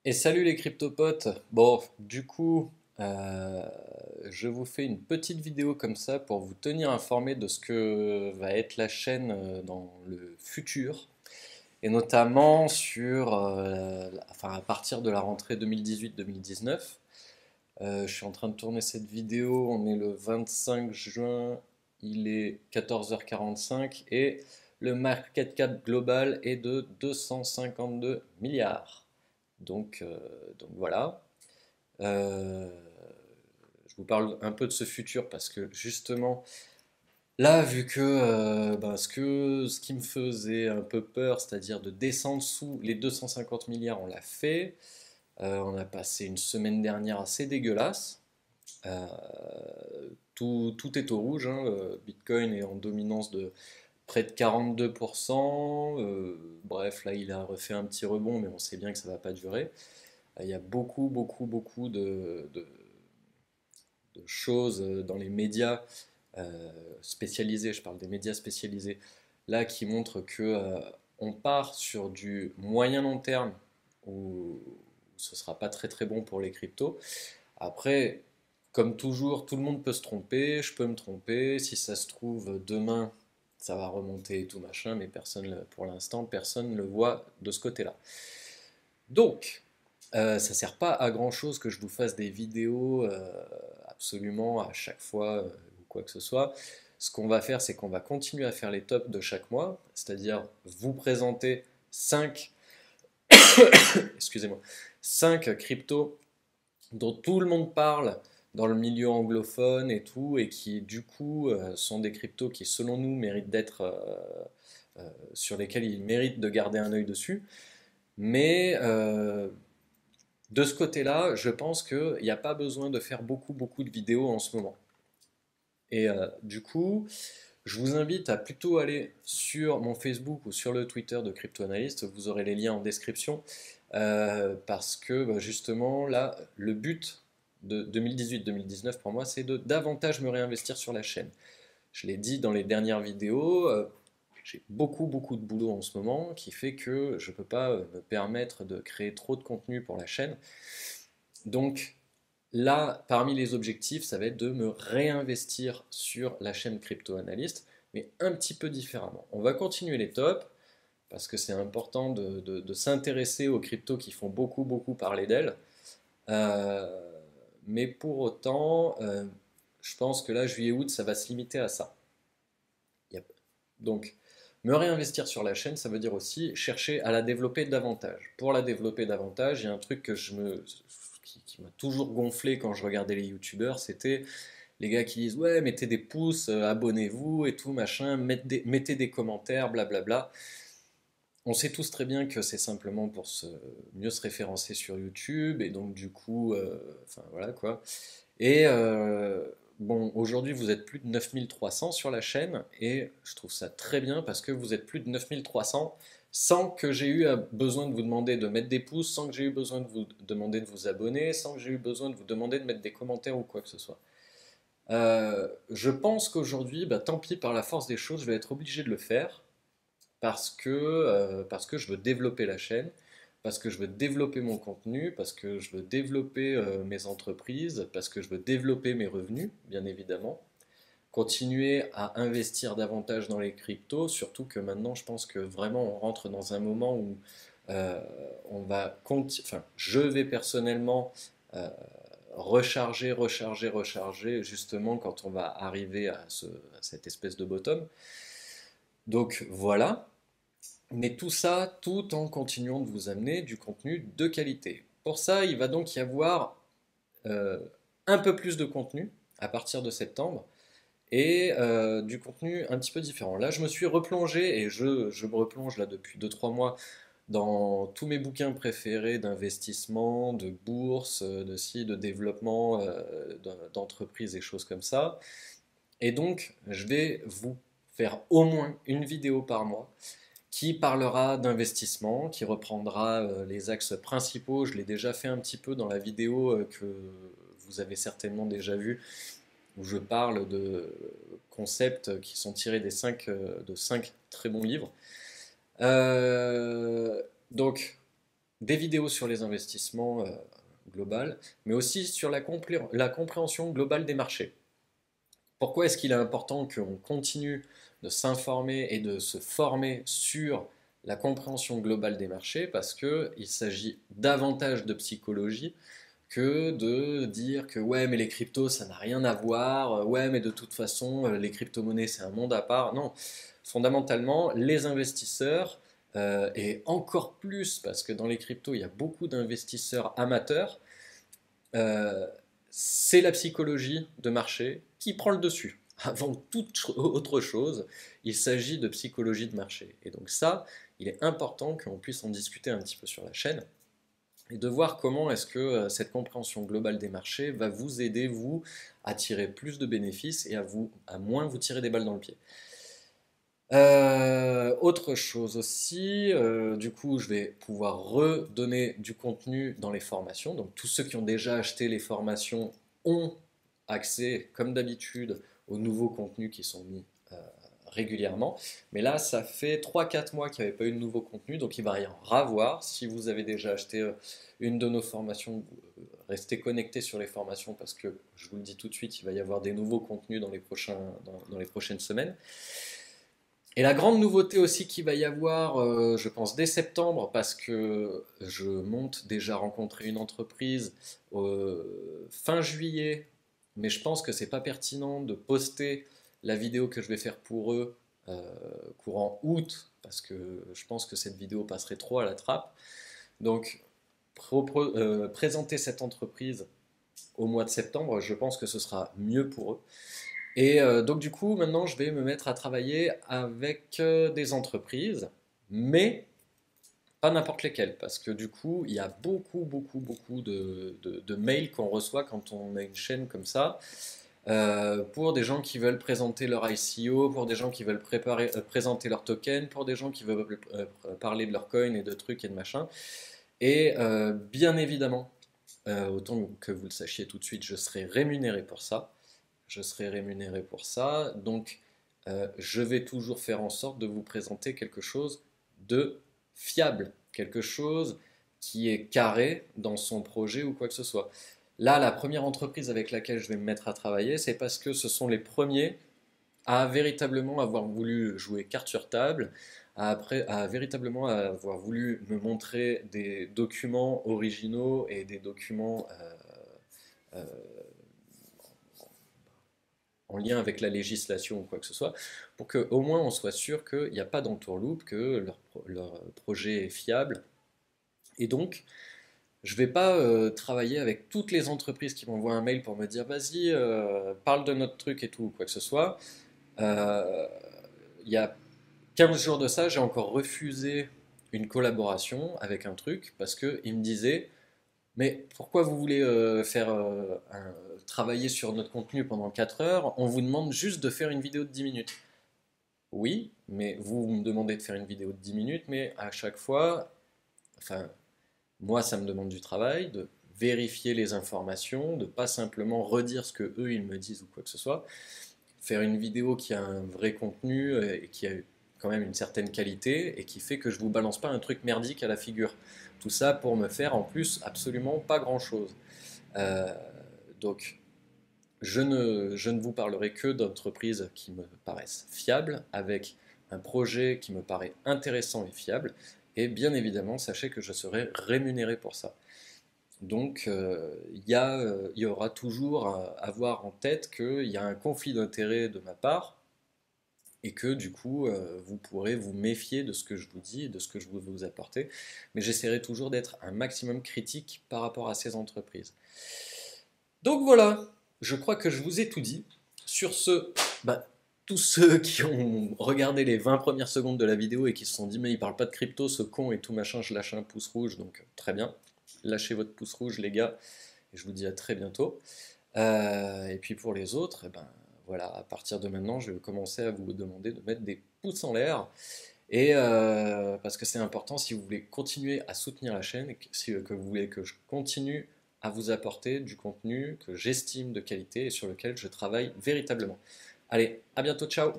Et salut les cryptopotes. Bon, du coup, je vous fais une petite vidéo comme ça pour vous tenir informé de ce que va être la chaîne dans le futur, et notamment sur, enfin à partir de la rentrée 2018-2019. Je suis en train de tourner cette vidéo, on est le 25 juin, il est 14h45 et le market cap global est de 252 milliards. Donc voilà. Euh, je vous parle un peu de ce futur parce que justement, là, vu que, ce qui me faisait un peu peur, c'est-à-dire de descendre sous les 250 milliards, on l'a fait. On a passé une semaine dernière assez dégueulasse. Euh, tout est au rouge, hein. Bitcoin est en dominance de près de 42%. Bref, là, il a refait un petit rebond, mais on sait bien que ça ne va pas durer. Il y a beaucoup de choses dans les médias spécialisés, je parle des médias spécialisés, là qui montrent que on part sur du moyen long terme où ce sera pas très bon pour les cryptos. Après, comme toujours, tout le monde peut se tromper, je peux me tromper, si ça se trouve demain ça va remonter et tout machin, mais personne, pour l'instant, personne ne le voit de ce côté-là. Donc, ça sert pas à grand chose que je vous fasse des vidéos absolument à chaque fois ou quoi que ce soit. Ce qu'on va faire, c'est qu'on va continuer à faire les tops de chaque mois, c'est-à-dire vous présenter 5, excusez-moi, 5 cryptos dont tout le monde parle dans le milieu anglophone et tout, et qui du coup sont des cryptos qui selon nous méritent d'être, sur lesquels il mérite de garder un œil dessus. Mais de ce côté-là, je pense qu'il n'y a pas besoin de faire beaucoup de vidéos en ce moment. Et du coup, je vous invite à plutôt aller sur mon Facebook ou sur le Twitter de CryptoAnalyst. Vous aurez les liens en description. Parce que justement, là, le but de 2018-2019 pour moi, c'est de davantage me réinvestir sur la chaîne. Je l'ai dit dans les dernières vidéos, j'ai beaucoup de boulot en ce moment qui fait que je ne peux pas me permettre de créer trop de contenu pour la chaîne. Donc là, parmi les objectifs, ça va être de me réinvestir sur la chaîne Crypto Analyst, mais un petit peu différemment. On va continuer les tops parce que c'est important de s'intéresser aux cryptos qui font beaucoup parler d'elles. Euh, mais pour autant, je pense que là, juillet-août, ça va se limiter à ça. Yep. Donc, me réinvestir sur la chaîne, ça veut dire aussi chercher à la développer davantage. Pour la développer davantage, il y a un truc qui m'a toujours gonflé quand je regardais les youtubeurs, c'était les gars qui disent ouais, mettez des pouces, abonnez-vous et tout machin, mettez des commentaires, blablabla. On sait tous très bien que c'est simplement pour mieux se référencer sur YouTube et donc du coup, enfin voilà quoi. Et bon, aujourd'hui vous êtes plus de 9300 sur la chaîne et je trouve ça très bien parce que vous êtes plus de 9300 sans que j'ai eu besoin de vous demander de mettre des pouces, sans que j'ai eu besoin de vous demander de vous abonner, sans que j'ai eu besoin de vous demander de mettre des commentaires ou quoi que ce soit. Je pense qu'aujourd'hui, bah, tant pis par la force des choses, je vais être obligé de le faire parce que je veux développer la chaîne, parce que je veux développer mon contenu, parce que je veux développer mes entreprises, parce que je veux développer mes revenus, bien évidemment. Continuer à investir davantage dans les cryptos, surtout que maintenant, je pense que vraiment, on rentre dans un moment où euh, enfin, je vais personnellement euh, recharger, justement quand on va arriver à cette espèce de bottom. Donc voilà, mais tout ça, tout en continuant de vous amener du contenu de qualité. Pour ça, il va donc y avoir euh, un peu plus de contenu à partir de septembre et du contenu un petit peu différent. Là, je me suis replongé et je me replonge là depuis 2 3 mois dans tous mes bouquins préférés d'investissement, de bourse, de développement d'entreprise et choses comme ça. Et donc, je vais vous faire au moins une vidéo par mois qui parlera d'investissement, qui reprendra les axes principaux. Je l'ai déjà fait un petit peu dans la vidéo que vous avez certainement déjà vue, où je parle de concepts qui sont tirés de 5 très bons livres. Euh, donc, des vidéos sur les investissements global, mais aussi sur la compréhension globale des marchés. Pourquoi est-ce qu'il est important qu'on continue de s'informer et de se former sur la compréhension globale des marchés? Parce qu'il s'agit davantage de psychologie que de dire que ouais mais les cryptos ça n'a rien à voir, ouais mais de toute façon les crypto-monnaies c'est un monde à part. Non, fondamentalement les investisseurs, et encore plus parce que dans les cryptos il y a beaucoup d'investisseurs amateurs, euh, c'est la psychologie de marché qui prend le dessus. Avant toute autre chose, il s'agit de psychologie de marché. Et donc ça, il est important qu'on puisse en discuter un petit peu sur la chaîne et de voir comment est-ce que cette compréhension globale des marchés va vous aider, vous, à tirer plus de bénéfices et à moins vous tirer des balles dans le pied. Autre chose aussi, du coup, je vais pouvoir redonner du contenu dans les formations. Donc, tous ceux qui ont déjà acheté les formations ont accès, comme d'habitude, aux nouveaux contenus qui sont mis régulièrement. Mais là, ça fait 3-4 mois qu'il n'y avait pas eu de nouveau contenu, donc il va y en avoir. Si vous avez déjà acheté une de nos formations, restez connectés sur les formations parce que, je vous le dis tout de suite, il va y avoir des nouveaux contenus dans les prochaines semaines. Et la grande nouveauté aussi qu'il va y avoir, je pense dès septembre, parce que je monte déjà rencontrer une entreprise fin juillet, mais je pense que c'est pas pertinent de poster la vidéo que je vais faire pour eux euh, courant août, parce que je pense que cette vidéo passerait trop à la trappe. Donc, présenter cette entreprise au mois de septembre, je pense que ce sera mieux pour eux. Et donc du coup, maintenant, je vais me mettre à travailler avec des entreprises, mais pas n'importe lesquelles, parce que du coup, il y a beaucoup de mails qu'on reçoit quand on a une chaîne comme ça, pour des gens qui veulent présenter leur ICO, pour des gens qui veulent présenter leur token, pour des gens qui veulent parler de leur coin et de trucs et de machin. Et bien évidemment, autant que vous le sachiez tout de suite, je serai rémunéré pour ça. Je serai rémunéré pour ça. Donc, je vais toujours faire en sorte de vous présenter quelque chose de fiable, quelque chose qui est carré dans son projet ou quoi que ce soit. Là, la première entreprise avec laquelle je vais me mettre à travailler, c'est parce que ce sont les premiers à véritablement avoir voulu jouer carte sur table, à véritablement avoir voulu me montrer des documents originaux et des documents euh, en lien avec la législation ou quoi que ce soit, pour qu'au moins on soit sûr qu'il n'y a pas d'entourloupe, que leur projet est fiable. Et donc, je ne vais pas travailler avec toutes les entreprises qui m'envoient un mail pour me dire vas-y, parle de notre truc et tout, quoi que ce soit. Euh, il y a 15 jours de ça, j'ai encore refusé une collaboration avec un truc parce qu'il me disait mais pourquoi vous voulez travailler sur notre contenu pendant 4 heures? On vous demande juste de faire une vidéo de 10 minutes. Oui, mais vous me demandez de faire une vidéo de 10 minutes, mais à chaque fois, enfin, moi, ça me demande du travail, de vérifier les informations, de pas simplement redire ce que eux ils me disent ou quoi que ce soit. Faire une vidéo qui a un vrai contenu et qui a quand même une certaine qualité et qui fait que je vous balance pas un truc merdique à la figure. Tout ça pour me faire en plus absolument pas grand-chose. Euh, donc, je ne vous parlerai que d'entreprises qui me paraissent fiables, avec un projet qui me paraît intéressant et fiable, et bien évidemment, sachez que je serai rémunéré pour ça. Donc, il y aura toujours à avoir en tête qu'il y a un conflit d'intérêt de ma part, et que du coup, vous pourrez vous méfier de ce que je vous dis et de ce que je veux vous apporter. Mais j'essaierai toujours d'être un maximum critique par rapport à ces entreprises. Donc voilà, je crois que je vous ai tout dit. Sur ce, bah, tous ceux qui ont regardé les 20 premières secondes de la vidéo et qui se sont dit mais il parle pas de crypto, ce con et tout machin, je lâche un pouce rouge, donc très bien. Lâchez votre pouce rouge les gars, et je vous dis à très bientôt. Et puis pour les autres, eh ben, voilà, à partir de maintenant, je vais commencer à vous demander de mettre des pouces en l'air. Et parce que c'est important si vous voulez continuer à soutenir la chaîne et que vous voulez que je continue à vous apporter du contenu que j'estime de qualité et sur lequel je travaille véritablement. Allez, à bientôt, ciao!